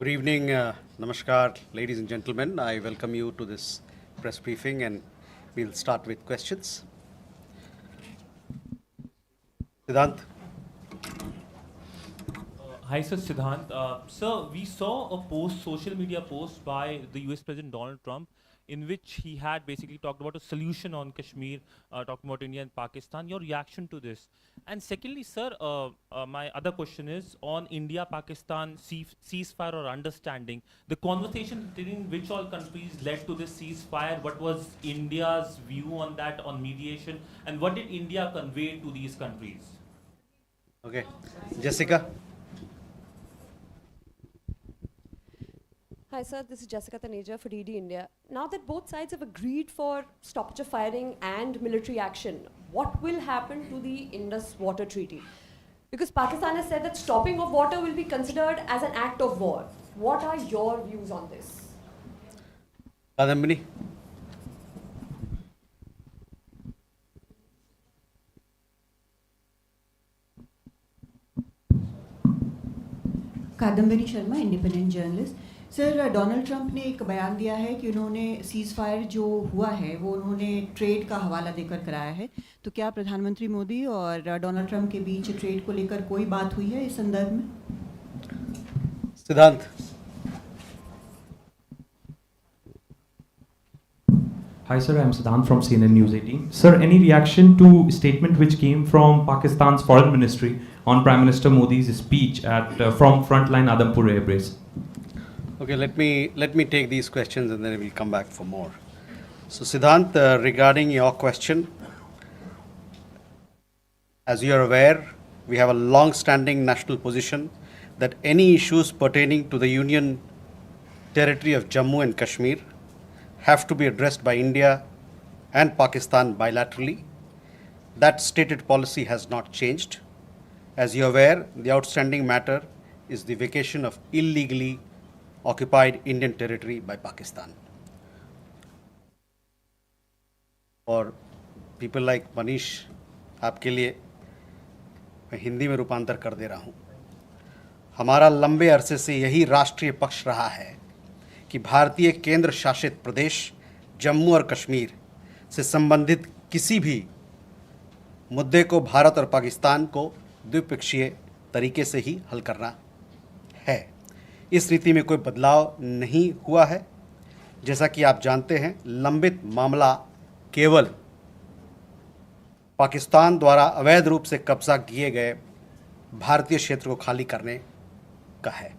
Good evening, Namaskar, ladies and gentlemen. I welcome you to this press briefing and we'll start with questions. Siddhant? Hi, sir, Siddhant. Sir, we saw a social media post by the US President Donald Trump, in which he had basically talked about a solution on Kashmir, talking about India and Pakistan. Your reaction to this? And secondly, sir, my other question is on India-Pakistan ceasefire or understanding. The conversation between which all countries led to this ceasefire? What was India's view on that, on mediation? And what did India convey to these countries? Okay. Jessica? Hi, sir. This is Jessica Taneja for DD India. Now that both sides have agreed for stoppage of firing and military action, what will happen to the Indus Water Treaty? Because Pakistan has said that stopping of water will be considered as an act of war. What are your views on this? Kadambini? Kadambari Sharma independent journalist sir Donald Trump ने एक बयान दिया है कि उन्होंने seize fire जो हुआ है वो उन्होंने ट्रेड का हवाला देकर कराया है तो क्या प्रधानमंत्री मोदी और डोनाल्ड ट्रंप के बीच ट्रेड को लेकर कोई बात हुई है इस संदर्भ में Siddhant? Hi sir, I'm Siddhant from CNN News 18. Sir, any reaction to statement which came from Pakistan's Foreign Ministry on Prime Minister Modi's speech at from Frontline Adampur Air Base? Okay, let me take these questions and then we'll come back for more. So Siddhant, regarding your question, as you are aware, we have a long-standing national position that any issues pertaining to the Union territory of Jammu and Kashmir have to be addressed by India and Pakistan bilaterally. That stated policy has not changed. As you are aware, the outstanding matter is the vacation of illegally occupied Indian territory by Pakistan. और people like Manish, आपके लिए मैं हिंदी में रूपांतर कर दे रहा हूँ. हमारा लंबे अरसे से यही राष्ट्रीय पक्ष रहा है कि भारतीय केंद्र शासित प्रदेश जम्मू और कश्मीर से संबंधित किसी भी मुद्दे को भारत और पाकिस्तान को द्विपक्षीय तरीके से ही हल करना है. इस नीति में कोई बदलाव नहीं हुआ है. जैसा कि आप जानते हैं, लंबित मामला केवल पाकिस्तान द्वारा अवैध रूप से कब्जा किए गए भारतीय क्षेत्र को खाली करने का है.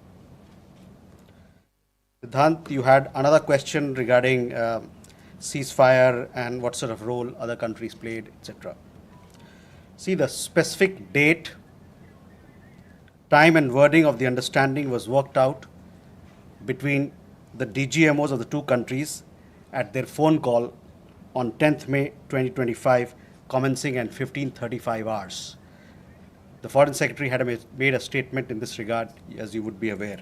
Siddhant, you had another question regarding ceasefire and what sort of role other countries played, etc. See, the specific date, time and wording of the understanding was worked out between the DGMOs of the two countries at their phone call on 10th May 2025, commencing at 15:35 hours. The Foreign Secretary had made a statement in this regard, as you would be aware.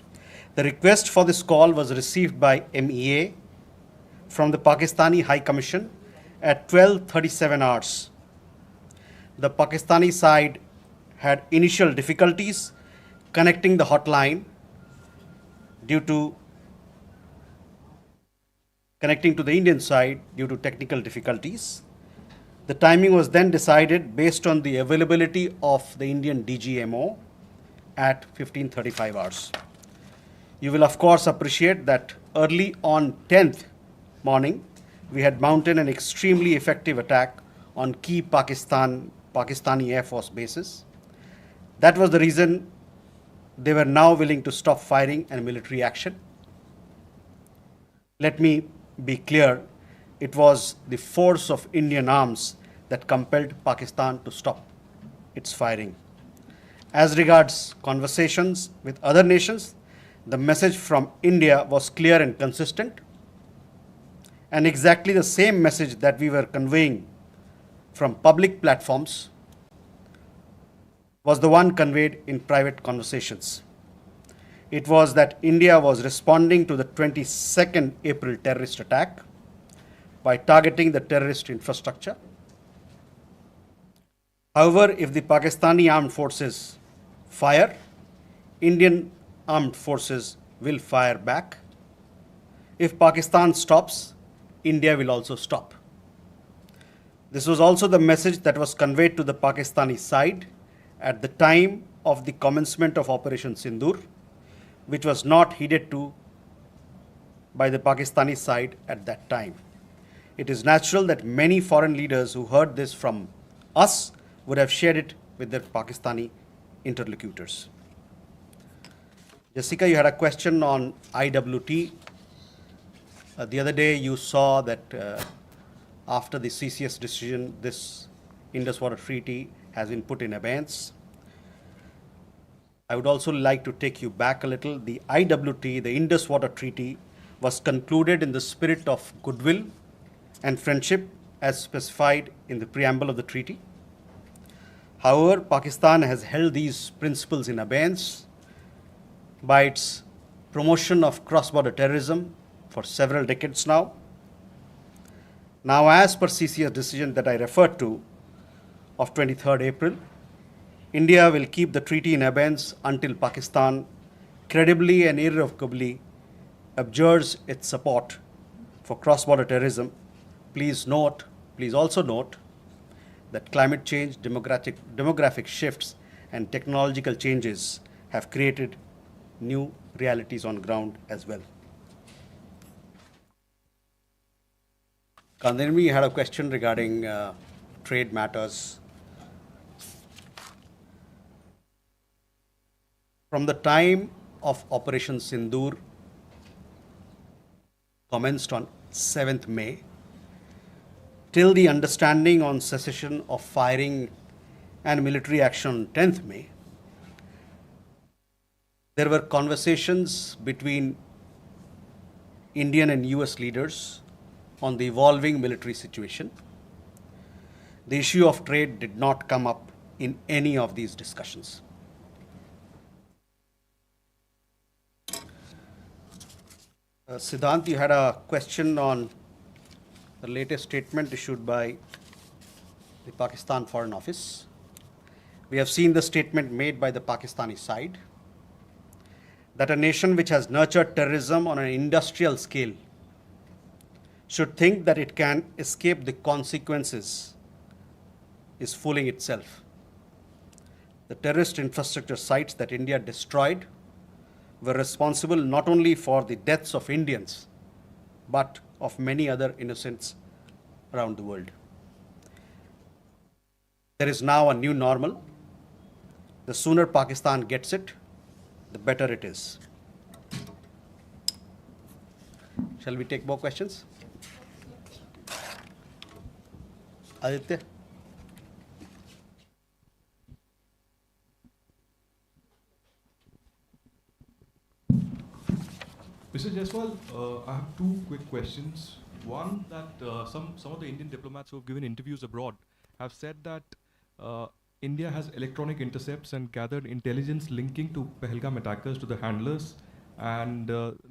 The request for this call was received by MEA from the Pakistani High Commission at 12:37 hours. The Pakistani side had initial difficulties connecting the hotline connecting to the Indian side due to technical difficulties. The timing was then decided based on the availability of the Indian DGMO at 15:35 hours. You will of course appreciate that early on 10th morning, we had mounted an extremely effective attack on key Pakistani Air Force bases. That was the reason they were now willing to stop firing and military action. Let me be clear, it was the force of Indian arms that compelled Pakistan to stop its firing. As regards conversations with other nations, the message from India was clear and consistent, and exactly the same message that we were conveying from public platforms was the one conveyed in private conversations. It was that India was responding to the 22nd April terrorist attack by targeting the terrorist infrastructure. However, if the Pakistani armed forces fire, Indian armed forces will fire back. If Pakistan stops, India will also stop. This was also the message that was conveyed to the Pakistani side at the time of the commencement of Operation Sindoor, which was not heeded to by the Pakistani side at that time. It is natural that many foreign leaders who heard this from us would have shared it with their Pakistani interlocutors. Jessica, you had a question on IWT. The other day you saw that after the CCS decision, this Indus Water Treaty has been put in abeyance. I would also like to take you back a little. The IWT, the Indus Water Treaty, was concluded in the spirit of goodwill and friendship as specified in the preamble of the treaty. However, Pakistan has held these principles in abeyance by its promotion of cross-border terrorism for several decades now. Now, as per CCS decision that I referred to of 23rd April, India will keep the treaty in abeyance until Pakistan credibly and irrevocably abjures its support for cross-border terrorism. Please also note that climate change, demographic shifts, and technological changes have created new realities on ground as well. Kandirmi had a question regarding trade matters. From the time of Operation Sindoor commenced on 7th May, till the understanding on cessation of firing and military action on 10th May, there were conversations between Indian and US leaders on the evolving military situation. The issue of trade did not come up in any of these discussions. Siddhant, you had a question on the latest statement issued by the Pakistan Foreign Office. We have seen the statement made by the Pakistani side that a nation which has nurtured terrorism on an industrial scale should think that it can escape the consequences is fooling itself. The terrorist infrastructure sites that India destroyed were responsible not only for the deaths of Indians, but of many other innocents around the world. There is now a new normal. The sooner Pakistan gets it, the better it is. Shall we take more questions? Aditya? Mr. Jaiswal, I have two quick questions. One, that some of the Indian diplomats who have given interviews abroad have said that India has electronic intercepts and gathered intelligence linking to Pahalgam attackers to the handlers, and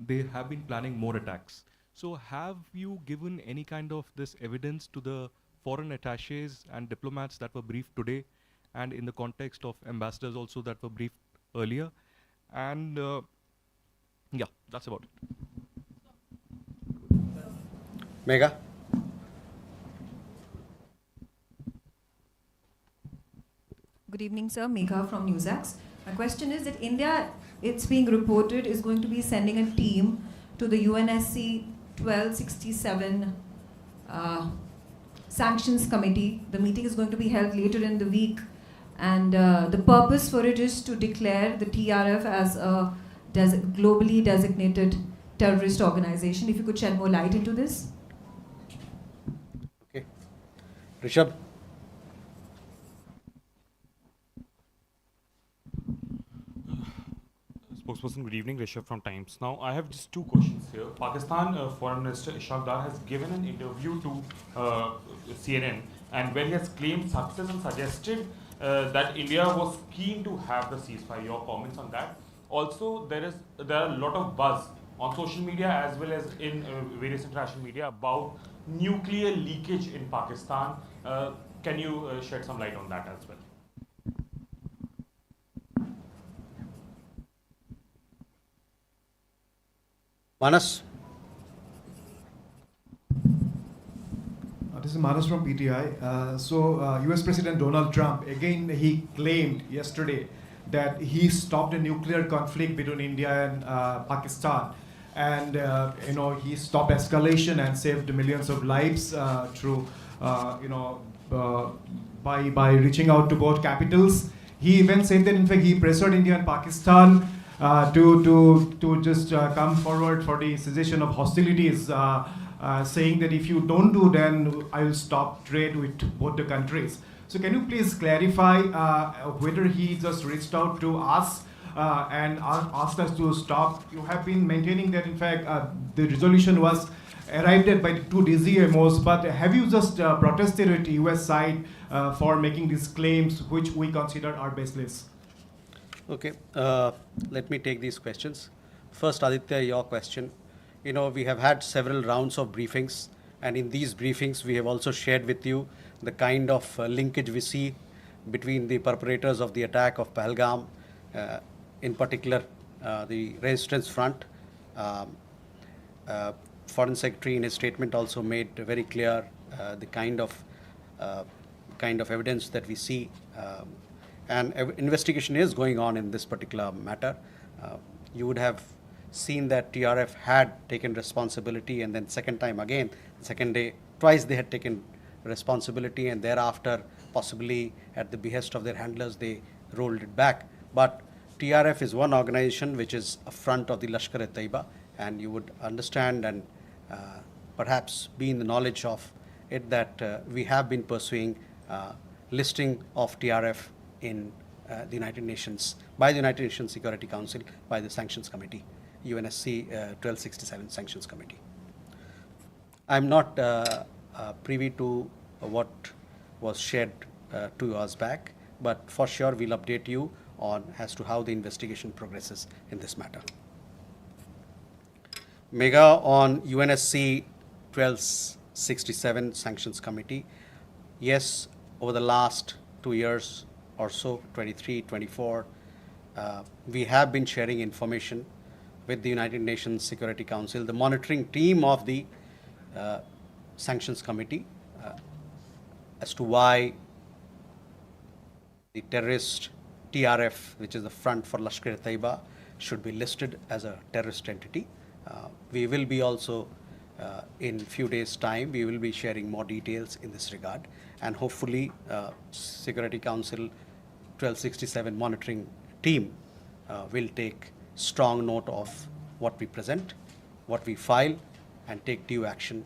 they have been planning more attacks. So have you given any kind of this evidence to the foreign attaches and diplomats that were briefed today, and in the context of ambassadors also that were briefed earlier? And yeah, that's about it. Megha? Good evening, sir. Megha from NewsAx. My question is that India, it's being reported, is going to be sending a team to the UNSC 1267 Sanctions Committee. The meeting is going to be held later in the week, and the purpose for it is to declare the TRF as a globally designated terrorist organization. If you could shed more light into this. Okay. Rishabh? Spokesperson, good evening. Rishabh from Times. Now, I have just two questions here. Pakistan Foreign Minister Ishaq Dar has given an interview to CNN, and where he has claimed success and suggested that India was keen to have the ceasefire. Your comments on that? Also, there are a lot of buzz on social media as well as in various international media about nuclear leakage in Pakistan. Can you shed some light on that as well? Manas? This is Manas from PTI. US President Donald Trump, again, he claimed yesterday that he stopped a nuclear conflict between India and Pakistan. And, he stopped escalation and saved millions of lives through, by reaching out to both capitals. He even said that, in fact, he pressured India and Pakistan to just come forward for the cessation of hostilities, saying that if you don't do, then I will stop trade with both the countries. So can you please clarify whether he just reached out to us and asked us to stop? You have been maintaining that, in fact, the resolution was arrived at by the two DCMOs, but have you just protested at the US side for making these claims, which we consider are baseless? Okay, let me take these questions. First, Aditya, your question. We have had several rounds of briefings, and in these briefings, we have also shared with you the kind of linkage we see between the perpetrators of the attack of Pahalgam, in particular the Resistance Front. Foreign Secretary in his statement also made very clear the kind of evidence that we see, and investigation is going on in this particular matter. You would have seen that TRF had taken responsibility, and then second day, twice they had taken responsibility, and thereafter, possibly at the behest of their handlers, they rolled it back. But TRF is one organization which is a front of the Lashkar-e-Taiba, and you would understand and perhaps be in the knowledge of it that we have been pursuing listing of TRF in the United Nations, by the United Nations Security Council, by the Sanctions Committee, UNSC 1267 Sanctions Committee. I'm not privy to what was shared 2 hours back, but for sure we'll update you on as to how the investigation progresses in this matter. Mega on UNSC 1267 Sanctions Committee. Yes, over the last 2 years or so, 23, 24, we have been sharing information with the United Nations Security Council, the monitoring team of the Sanctions Committee, as to why the terrorist TRF, which is the front for Lashkar-e-Taiba, should be listed as a terrorist entity. We will be also, in few days' time, we will be sharing more details in this regard, and hopefully Security Council 1267 monitoring team will take strong note of what we present, what we file, and take due action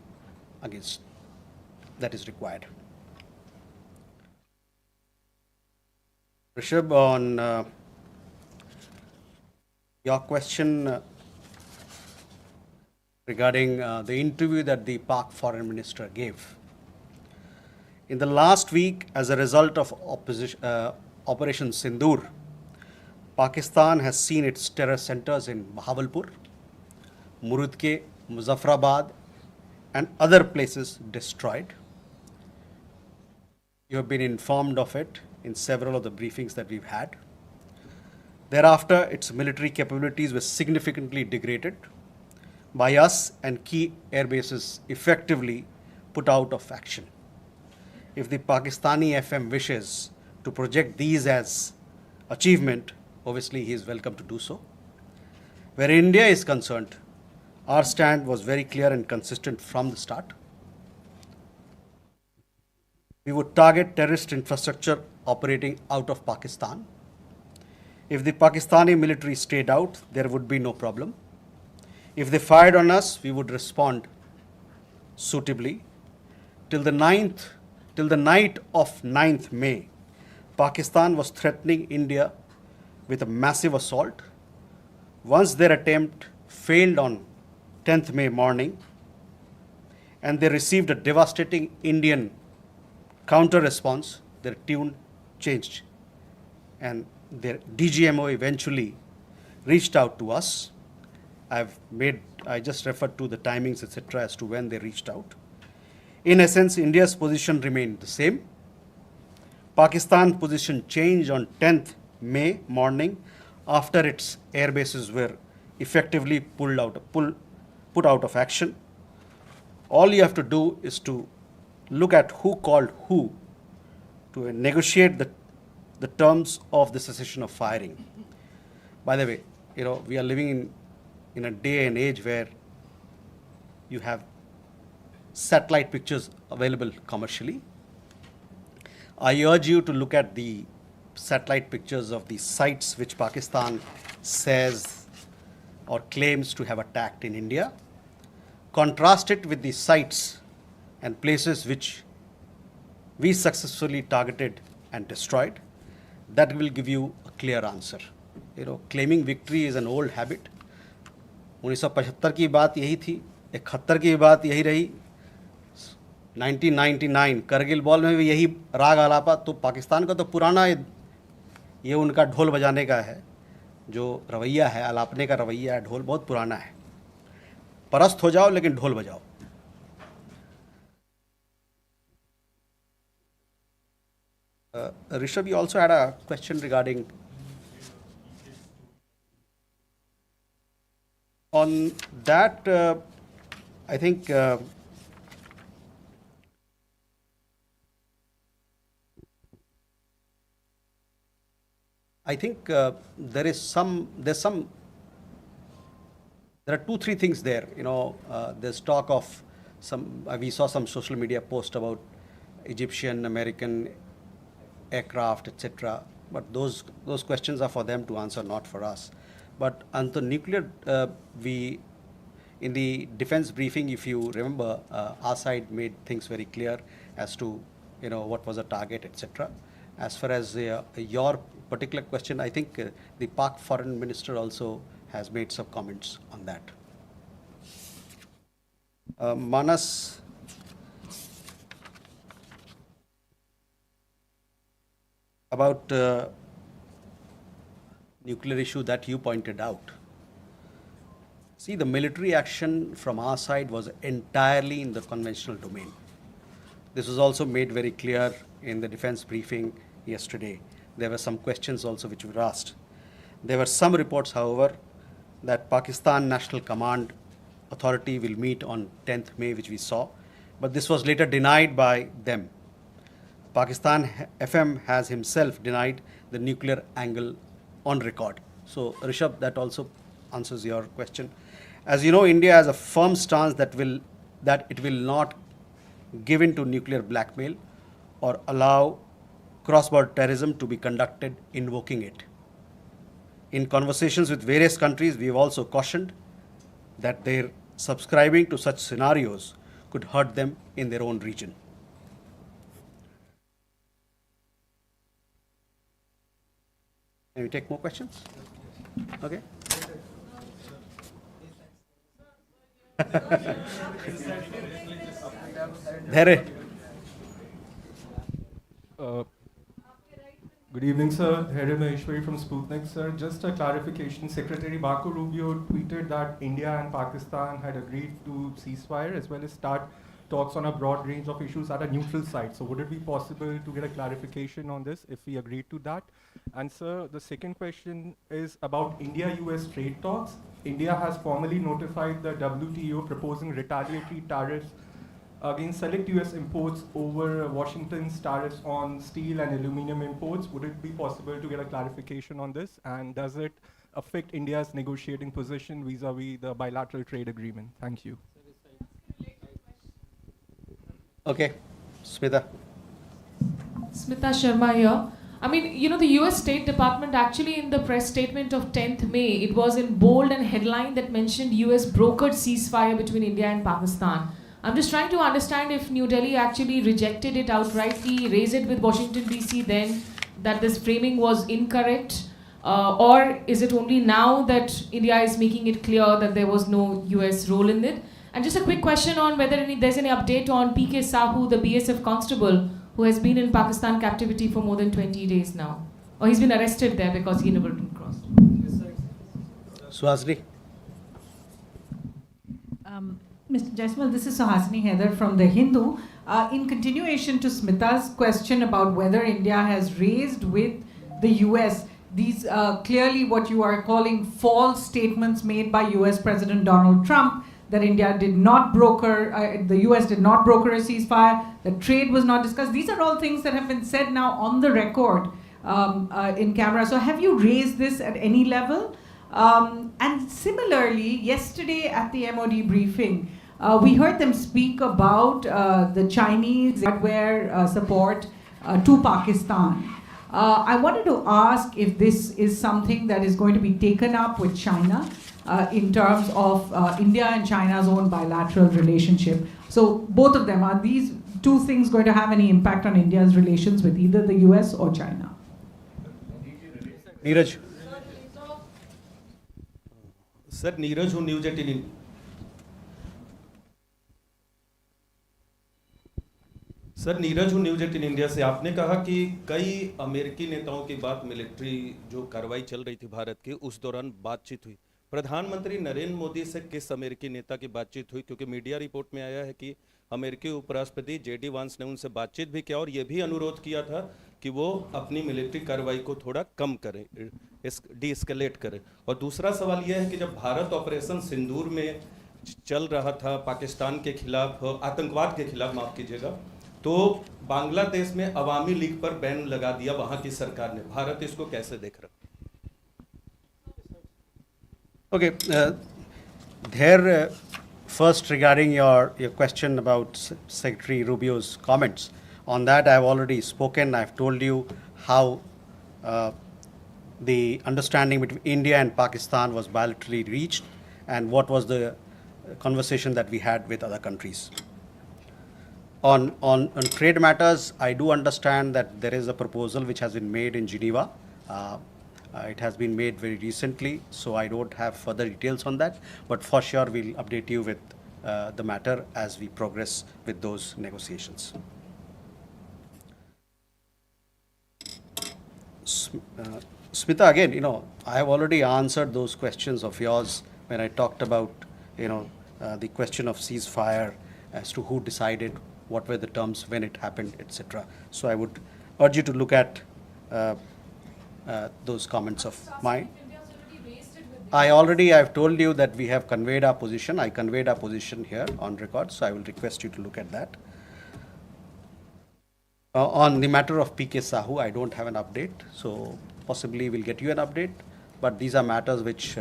against that is required. Rishabh, on your question regarding the interview that the Pak Foreign Minister gave. In the last week, as a result of Operation Sindoor, Pakistan has seen its terror centers in Bahawalpur, Murudke, Muzaffarabad, and other places destroyed. You have been informed of it in several of the briefings that we've had. Thereafter, its military capabilities were significantly degraded by us, and key air bases effectively put out of action. If the Pakistani FM wishes to project these as achievement, obviously he is welcome to do so. Where India is concerned, our stand was very clear and consistent from the start. We would target terrorist infrastructure operating out of Pakistan. If the Pakistani military stayed out, there would be no problem. If they fired on us, we would respond suitably. Till the night of 9th May, Pakistan was threatening India with a massive assault. Once their attempt failed on 10th May morning, and they received a devastating Indian counter response, their tune changed, and their DGMO eventually reached out to us. I just referred to the timings, etc., as to when they reached out. In essence, India's position remained the same. Pakistan's position changed on 10th May morning after its air bases were effectively pulled put out of action. All you have to do is to look at who called who to negotiate the terms of the cessation of firing. By the way, we are living in a day and age where you have satellite pictures available commercially. I urge you to look at the satellite pictures of the sites which Pakistan says or claims to have attacked in India. Contrast it with the sites and places which we successfully targeted and destroyed. That will give you a clear answer. Claiming victory is an old habit. 1975 की बात यही थी, 71 की बात यही रही, 1999 Kargil war में भी यही राग आलापा. तो पाकिस्तान का तो पुराना ये उनका ढोल बजाने का है, जो रवैया है, आलापने का रवैया है, ढोल बहुत पुराना है. परस्त हो जाओ लेकिन ढोल बजाओ. Rishabh, you also had a question regarding on that. I think there are 2-3 things there. There's talk of we saw some social media post about Egyptian, American aircraft, etc. But those questions are for them to answer, not for us. But on the nuclear, in the defense briefing, if you remember, our side made things very clear as to what was the target, etc. As far as your particular question, I think the Pak foreign minister also has made some comments on that. Manas, about nuclear issue that you pointed out. See, the military action from our side was entirely in the conventional domain. This was also made very clear in the defense briefing yesterday. There were some questions also which were asked. There were some reports, however, that Pakistan National Command Authority will meet on 10th May, which we saw, but this was later denied by them. Pakistan FM has himself denied the nuclear angle on record. So, Rishabh, that also answers your question. As you know, India has a firm stance that it will not give in to nuclear blackmail or allow cross-border terrorism to be conducted invoking it. In conversations with various countries, we have also cautioned that their subscribing to such scenarios could hurt them in their own region. Can we take more questions? Okay. There. Good evening, sir. Here Maheshwari from Sputnik, sir. Just a clarification. Secretary Marco Rubio tweeted that India and Pakistan had agreed to ceasefire as well as start talks on a broad range of issues at a neutral site. So would it be possible to get a clarification on this if we agreed to that? And sir, the second question is about India-US trade talks. India has formally notified the WTO proposing retaliatory tariffs against select US imports over Washington's tariffs on steel and aluminum imports. Would it be possible to get a clarification on this? And does it affect India's negotiating position vis-a-vis the bilateral trade agreement? Thank you. Okay, Smita. Smita Sharma here. I mean, the US State Department actually in the press statement of 10th May, it was in bold and headline that mentioned US brokered ceasefire between India and Pakistan. I'm just trying to understand if New Delhi actually rejected it outrightly, raised it with Washington DC then, that this framing was incorrect, or is it only now that India is making it clear that there was no US role in it? And just a quick question on whether there's any update on PK Sahu, the BSF constable, who has been in Pakistan captivity for more than 20 days now. Or he's been arrested there because he never been crossed. Suhasini. Mr. Jaiswal, this is Suhasini Haidar from The Hindu. In continuation to Smita's question about whether India has raised with the US these clearly what you are calling false statements made by US President Donald Trump, that India did not broker, the US did not broker a ceasefire, that trade was not discussed. These are all things that have been said now on the record in camera. So have you raised this at any level? And similarly, yesterday at the MOD briefing, we heard them speak about the Chinese hardware support to Pakistan. I wanted to ask if this is something that is going to be taken up with China in terms of India and China's own bilateral relationship. So both of them, are these two things going to have any impact on India's relations with either the US or China? Neeraj. Sir, Neeraj who News 18 sir Neeraj हूँ news 18 India से। आपने कहा कि कई अमेरिकी नेताओं की बात मिलिट्री जो कार्रवाई चल रही थी भारत की उस दौरान बातचीत हुई। प्रधानमंत्री नरेंद्र मोदी से किस अमेरिकी नेता की बातचीत हुई? क्योंकि मीडिया रिपोर्ट में आया है कि अमेरिकी उपराष्ट्रपति जेडी वांस ने उनसे बातचीत भी किया और ये भी अनुरोध किया था कि वो अपनी मिलिट्री कार्रवाई को थोड़ा कम करें, डीएस्केलेट करें। और दूसरा सवाल यह है कि जब भारत ऑपरेशन सिंदूर में चल रहा था पाकिस्तान के खिलाफ, आतंकवाद के खिलाफ माफ़ कीजिएगा, तो बांग्लादेश में अवामी लीग पर बैन लगा दिया वहां की सरकार ने। भारत इसको कैसे देख रहा? Okay, there first regarding your question about Secretary Rubio's comments, on that I have already spoken. I have told you how the understanding between India and Pakistan was bilaterally reached and what was the conversation that we had with other countries. On trade matters, I do understand that there is a proposal which has been made in Geneva. It has been made very recently, so I don't have further details on that, but for sure we'll update you with the matter as we progress with those negotiations. Smita, again, I have already answered those questions of yours when I talked about, the question of ceasefire as to who decided, what were the terms, when it happened, etc. So I would urge you to look at those comments of mine. I've told you that we have conveyed our position. I conveyed our position here on record, so I will request you to look at that. On the matter of PK Sahu, I don't have an update, so possibly we'll get you an update, but these are matters which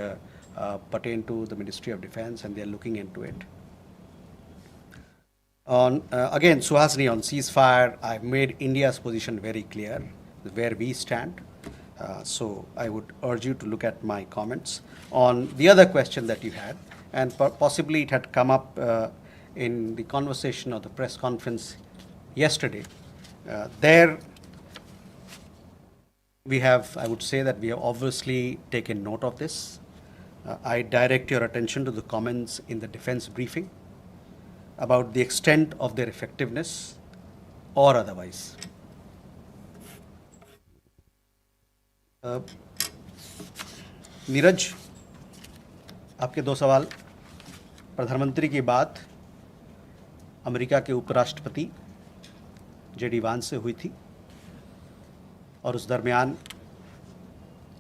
pertain to the Ministry of Defense and they're looking into it. Again, Suhasini, on ceasefire, I've made India's position very clear, where we stand. So I would urge you to look at my comments. On the other question that you had, and possibly it had come up in the conversation or the press conference yesterday, there we have, I would say that we have obviously taken note of this. I direct your attention to the comments in the defense briefing about the extent of their effectiveness or otherwise. Neeraj, आपके दो सवाल। प्रधानमंत्री की बात America के उपराष्ट्रपति JD वांस से हुई थी और उस दरमियान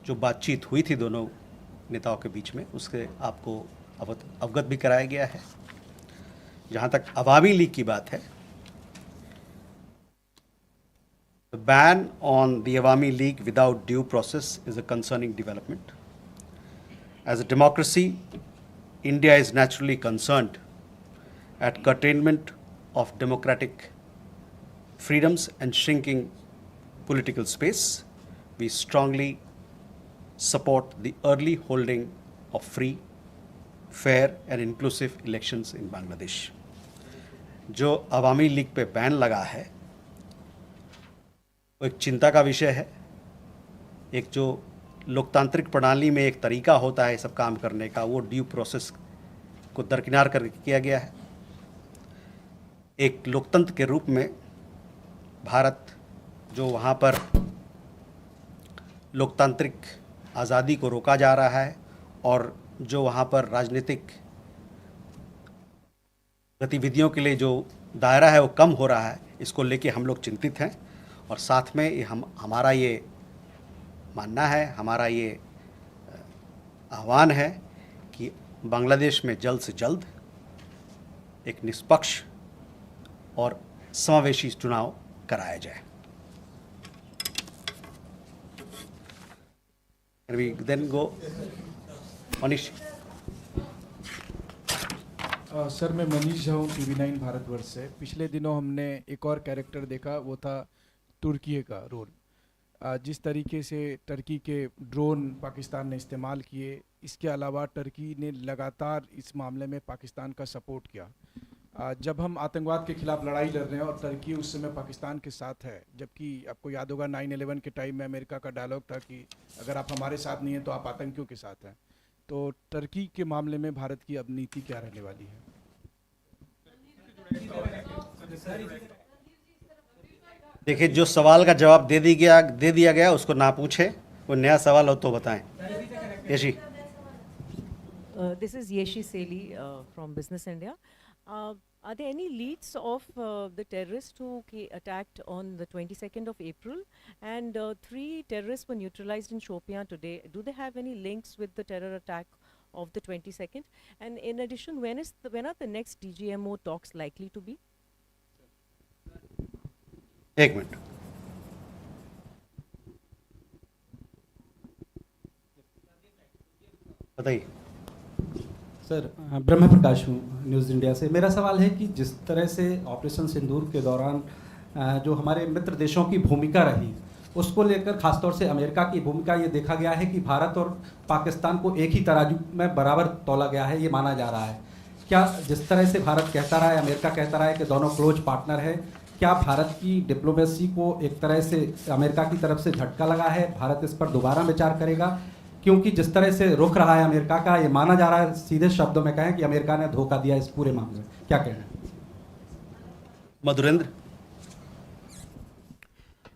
जो बातचीत हुई थी दोनों नेताओं के बीच में, उसके आपको अवगत भी कराया गया है। जहाँ तक अवामी लीग की बात है, the ban on the Awami League without due process is a concerning development. As a democracy, India is naturally concerned at curtailment of democratic freedoms and shrinking political space. We strongly support the early holding of free, fair and inclusive elections in Bangladesh. जो अवामी league पे ban लगा है वो एक चिंता का विषय है। एक जो लोकतांत्रिक प्रणाली में एक तरीका होता है सब काम करने का, वो ड्यू प्रोसेस को दरकिनार करके किया गया है। एक लोकतंत्र के रूप में भारत जो वहाँ पर लोकतांत्रिक आज़ादी को रोका जा रहा है और जो वहाँ पर राजनीतिक गतिविधियों के लिए जो दायरा है वो कम हो रहा है, इसको लेके हम लोग चिंतित हैं। और साथ में हमारा ये मानना है, हमारा ये आह्वान है कि बांग्लादेश में जल्द से जल्द एक निष्पक्ष और समावेशी चुनाव कराया जाए। Can we then go? Manish. Sir मैं मनीष झा हूँ TV9 भारतवर्ष से। पिछले दिनों हमने एक और कैरेक्टर देखा, वो था तुर्की का रोल। जिस तरीके से टर्की के ड्रोन पाकिस्तान ने इस्तेमाल किए, इसके अलावा टर्की ने लगातार इस मामले में पाकिस्तान का सपोर्ट किया। जब हम आतंकवाद के खिलाफ लड़ाई लड़ रहे हैं और टर्की उस समय पाकिस्तान के साथ है, जबकि आपको याद होगा 9/11 के टाइम में अमेरिका का डायलॉग था कि अगर आप हमारे साथ नहीं हैं तो आप आतंकियों के साथ हैं। तो टर्की के मामले में भारत की अब नीति क्या रहने वाली है? देखिए, जो सवाल का जवाब दे दिया गया उसको ना पूछे, कोई नया सवाल हो तो बताएं। Yeshi. This is Yeshi Seli from Business India. Are there any leads of the terrorists who attacked on the 22nd of April? And 3 terrorists were neutralized in Shopian today. Do they have any links with the terror attack of the 22nd? And in addition, when are the next DGMO talks likely to be? एक minute. बताइए। Sir, ब्रह्म प्रकाश हूँ news India से। मेरा सवाल है कि जिस तरह से ऑपरेशन सिंदूर के दौरान जो हमारे मित्र देशों की भूमिका रही, उसको लेकर खासतौर से अमेरिका की भूमिका ये देखा गया है कि भारत और पाकिस्तान को एक ही तराजू में बराबर तौला गया है, ये माना जा रहा है। क्या जिस तरह से भारत कहता रहा है, अमेरिका कहता रहा है कि दोनों क्लोज पार्टनर है, क्या भारत की डिप्लोमेसी को एक तरह से अमेरिका की तरफ से झटका लगा है? भारत इस पर दोबारा विचार करेगा? क्योंकि जिस तरह से रुख रहा है अमेरिका का, ये माना जा रहा है, सीधे शब्दों में कहें कि अमेरिका ने धोखा दिया इस पूरे मामले में। क्या कहना है? मधुरेंद्र।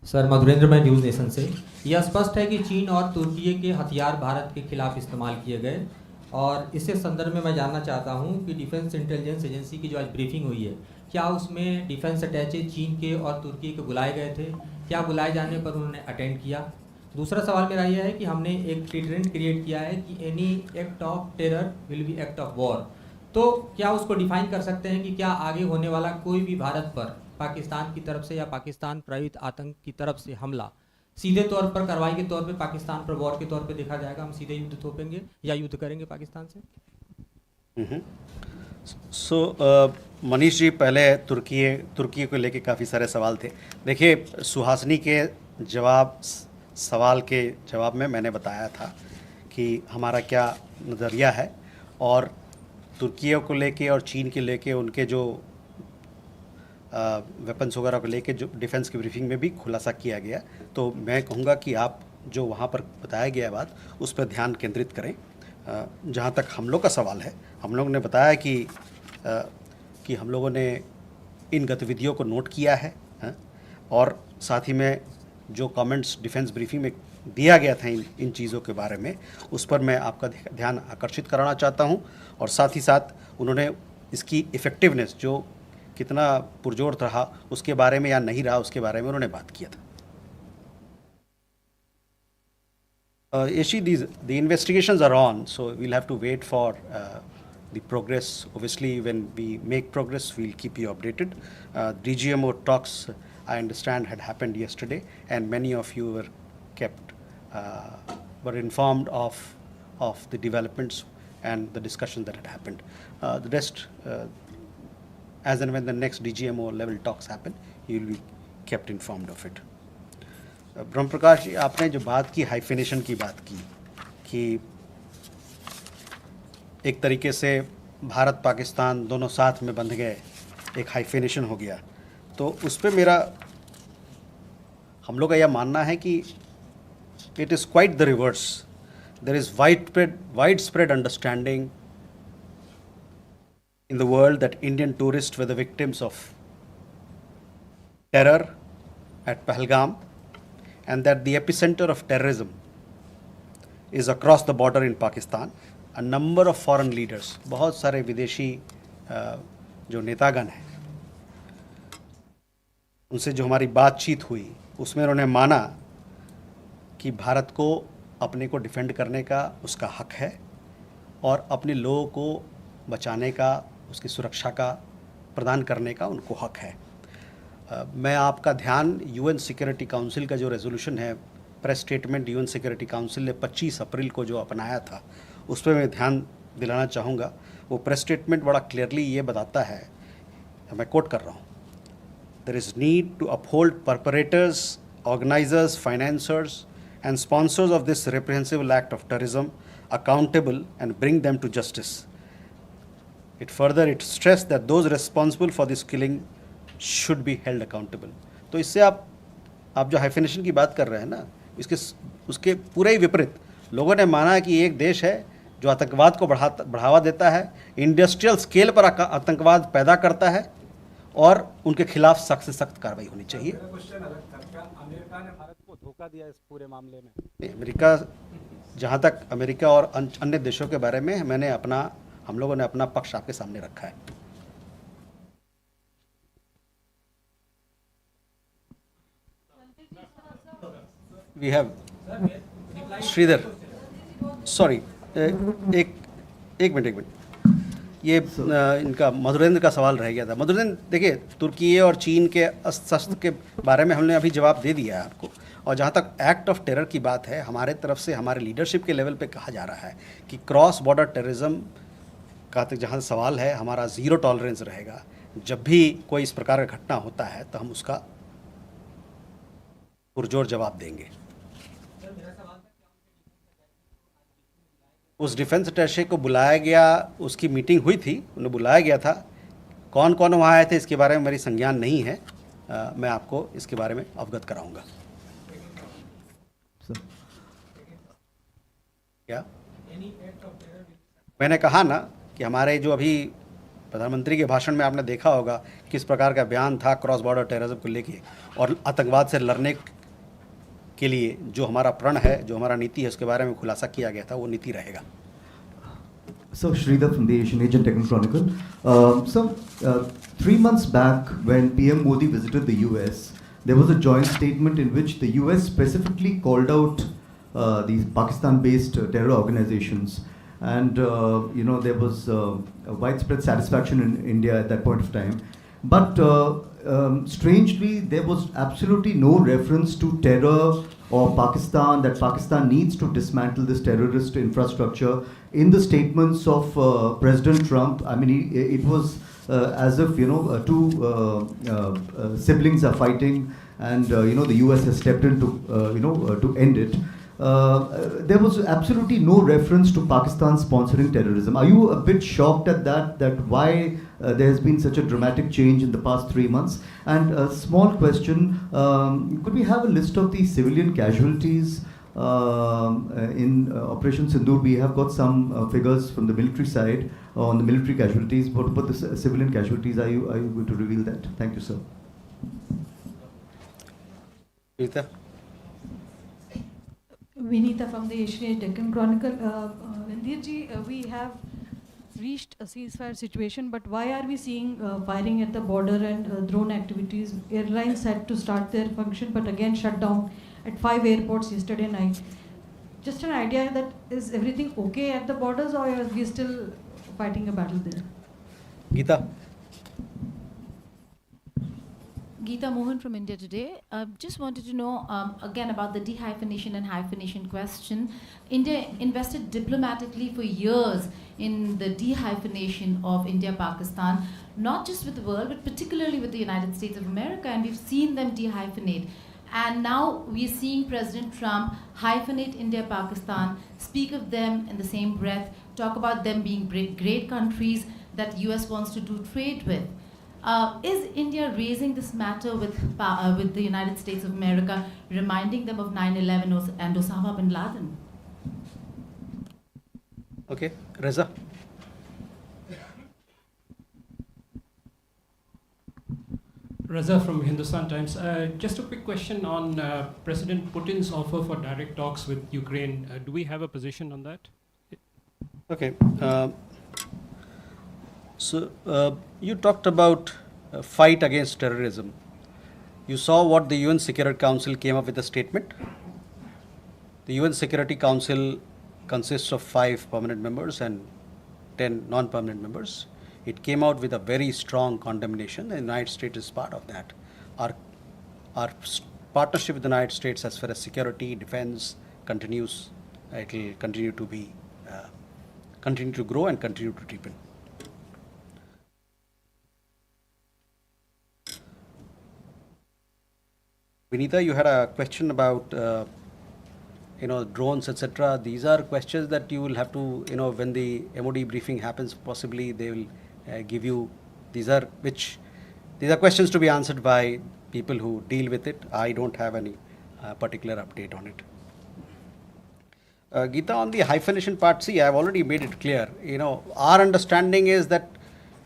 सर, मधुरेंद्र, मैं न्यूज़ नेशन से। यह स्पष्ट है कि चीन और तुर्की के हथियार भारत के खिलाफ इस्तेमाल किए गए, और इसी संदर्भ में मैं जानना चाहता हूं कि डिफेंस इंटेलिजेंस एजेंसी की जो आज ब्रीफिंग हुई है, क्या उसमें डिफेंस अटैचे चीन के और तुर्की के बुलाए गए थे? क्या बुलाए जाने पर उन्होंने अटेंड किया? दूसरा सवाल मेरा यह है कि हमने एक ट्रेंड क्रिएट किया है कि any act of terror will be act of war. तो क्या उसको डिफाइन कर सकते हैं कि क्या आगे होने वाला कोई भी भारत पर पाकिस्तान की तरफ से या पाकिस्तान प्रायोजित आतंक की तरफ से हमला सीधे तौर पर कार्रवाई के तौर पे पाकिस्तान पर वॉर के तौर पे देखा जाएगा? हम सीधे युद्ध थोपेंगे या युद्ध करेंगे पाकिस्तान से? मनीष जी, पहले तुर्की को लेके काफ़ी सारे सवाल थे। देखिए, सुहासिनी के सवाल के जवाब में मैंने बताया था कि हमारा क्या नज़रिया है, और तुर्की को लेके और चीन के लेके उनके जो वेपन्स वगैरह को लेके जो डिफेंस की ब्रीफिंग में भी खुलासा किया गया। तो मैं कहूँगा कि आप जो वहाँ पर बताया गया बात, उस पर ध्यान केंद्रित करें। जहाँ तक हम लोग का सवाल है, हम लोग ने बताया कि हम लोगों ने इन गतिविधियों को नोट किया है, और साथ ही में जो कमेंट्स डिफेंस ब्रीफिंग में दिया गया था इन चीज़ों के बारे में, उस पर मैं आपका ध्यान आकर्षित कराना चाहता हूं। और साथ ही साथ उन्होंने इसकी इफ़ेक्टिवनेस जो कितना पुरजोर रहा उसके बारे में या नहीं रहा उसके बारे में उन्होंने बात किया था। Yeshi, the investigations are on, so we'll have to wait for the progress. Obviously, when we make progress, we'll keep you updated. DGMO talks, I understand, had happened yesterday, and many of you were informed of the developments and the discussion that had happened. The rest, as and when the next DGMO level talks happen, you will be kept informed of it. ब्रह्म प्रकाश जी, आपने जो बात की, hyphenation की बात की, कि एक तरीके से भारत पाकिस्तान दोनों साथ में बंध गए, एक हाइफिनेशन हो गया, तो उस पर हम लोग का यह मानना है कि it is quite the reverse. There is widespread understanding in the world that Indian tourists were the victims of terror at Pahalgam, and that the epicenter of terrorism is across the border in Pakistan. A number of foreign leaders, बहुत सारे विदेशी जो नेतागण हैं, उनसे जो हमारी बातचीत हुई, उसमें उन्होंने माना कि भारत को अपने को डिफेंड करने का उसका हक है, और अपने लोगों को बचाने का, उसकी सुरक्षा का प्रदान करने का उनको हक है। मैं आपका ध्यान यूएन सिक्योरिटी काउंसिल का जो रेजोल्यूशन है, press statement UN security council ने 25 अप्रैल को जो अपनाया था, उस पर मैं ध्यान दिलाना चाहूँगा। वो प्रेस स्टेटमेंट बड़ा क्लियरली ये बताता है, मैं कोट कर रहा हूँ, there is need to uphold perpetrators, organisers, financiers and sponsors of this reprehensible act of terrorism accountable and bring them to justice. It stressed that those responsible for this killing should be held accountable. तो इससे आप जो hyphenation की बात कर रहे हैं ना, उसके पूरे ही विपरीत लोगों ने माना है कि एक देश है जो आतंकवाद को बढ़ावा देता है, इंडस्ट्रियल स्केल पर आतंकवाद पैदा करता है, और उनके खिलाफ सख्त से सख्त कार्रवाई होनी चाहिए। अमेरिका ने भारत को धोखा दिया इस पूरे मामले में? अमेरिका, जहाँ तक अमेरिका और अन्य देशों के बारे में हम लोगों ने अपना पक्ष आपके सामने रखा है। वी हैव श्रीधर, सॉरी, एक मिनट, ये इनका मधुरेंद्र का सवाल रह गया था। मधुरेंद्र, देखिए, तुर्की और चीन के अस्त्र के बारे में हमने अभी जवाब दे दिया है आपको, और जहाँ तक एक्ट ऑफ टेरर की बात है, हमारे तरफ से हमारे लीडरशिप के लेवल पे कहा जा रहा है कि क्रॉस बॉर्डर टेररिज्म का जहाँ सवाल है, हमारा ज़ीरो टॉलरेंस रहेगा। जब भी कोई इस प्रकार का घटना होता है तो हम उसका पुरजोर जवाब देंगे। उस डिफेंस अटैचे को बुलाया गया, उसकी मीटिंग हुई थी, उन्हें बुलाया गया था। कौन कौन वहाँ आए थे इसके बारे में मेरी संज्ञान नहीं है, मैं आपको इसके बारे में अवगत कराऊंगा। क्या मैंने कहा ना कि हमारे जो अभी प्रधानमंत्री के भाषण में आपने देखा होगा किस प्रकार का बयान था क्रॉस बॉर्डर टेररिज्म को लेके, और आतंकवाद से लड़ने के लिए जो हमारा प्रण है, जो हमारा नीति है, उसके बारे में खुलासा किया गया था, वो नीति रहेगा। So Sridhar from the Asian Age and Deccan Chronicle. 3 months back when PM Modi visited the US, there was a joint statement in which the US specifically called out these Pakistan-based terror organizations. And there was widespread satisfaction in India at that point of time. But strangely, there was absolutely no reference to terror or Pakistan, that Pakistan needs to dismantle this terrorist infrastructure in the statements of President Trump. I mean, it was as if, two siblings are fighting, and, the US has stepped in to end it. There was absolutely no reference to Pakistan sponsoring terrorism. Are you a bit shocked at that why there has been such a dramatic change in the past 3 months? And a small question, could we have a list of the civilian casualties in Operation Sindoor? We have got some figures from the military side on the military casualties. What about the civilian casualties? Are you going to reveal that? Thank you, sir. Rita? Vinita from the Asian Age Deccan Chronicle. Randirji, we have reached a ceasefire situation, but why are we seeing firing at the border and drone activities? Airlines had to start their function, but again shut down at 5 airports yesterday night. Just an idea that is everything okay at the borders, or are we still fighting a battle there? Geeta? Geeta Mohan from India Today. Just wanted to know again about the dehyphenation and hyphenation question. India invested diplomatically for years in the dehyphenation of India-Pakistan, not just with the world, but particularly with the United States of America, and we've seen them dehyphenate. And now we're seeing President Trump hyphenate India-Pakistan, speak of them in the same breath, talk about them being great countries that US wants to do trade with. Is India raising this matter with the United States of America, reminding them of 9/11 and Osama bin Laden? Okay, Reza. Reza from Hindustan Times. Just a quick question on President Putin's offer for direct talks with Ukraine. Do we have a position on that? Okay. So you talked about fight against terrorism. You saw what the UN Security Council came up with a statement. The UN Security Council consists of 5 permanent members and 10 non-permanent members. it came out with a very strong condemnation. The United States is part of that. Our partnership with the United States as far as security, defense continues. It will continue to be, continue to grow and continue to deepen. Vinita, you had a question about drones, etc. These are questions that you will have to, when the MOD briefing happens, possibly they will give you. These are questions to be answered by people who deal with it. I don't have any particular update on it. Geeta, on the hyphenation part, see, I've already made it clear. Our understanding is that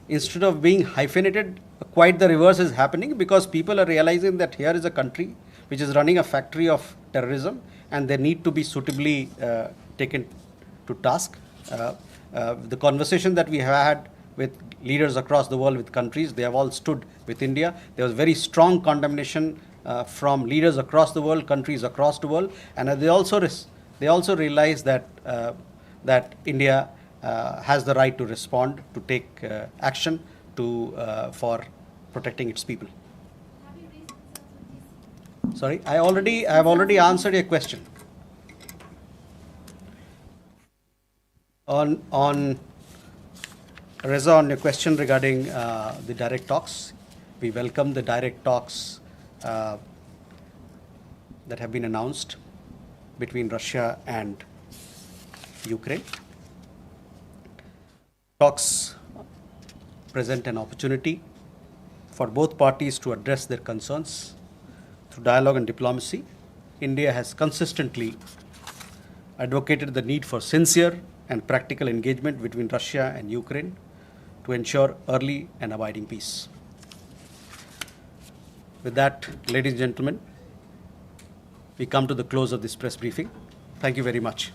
instead of being hyphenated, quite the reverse is happening, because people are realizing that here is a country which is running a factory of terrorism, and they need to be suitably taken to task. The conversation that we have had with leaders across the world, with countries, they have all stood with India. There was very strong condemnation from leaders across the world, countries across the world, and they also realize that India has the right to respond, to take action for protecting its people. Sorry, I have already answered your question. On Reza, on your question regarding the direct talks, we welcome the direct talks that have been announced between Russia and Ukraine. Talks present an opportunity for both parties to address their concerns through dialogue and diplomacy. India has consistently advocated the need for sincere and practical engagement between Russia and Ukraine to ensure early and abiding peace. With that, ladies and gentlemen, we come to the close of this press briefing. Thank you very much.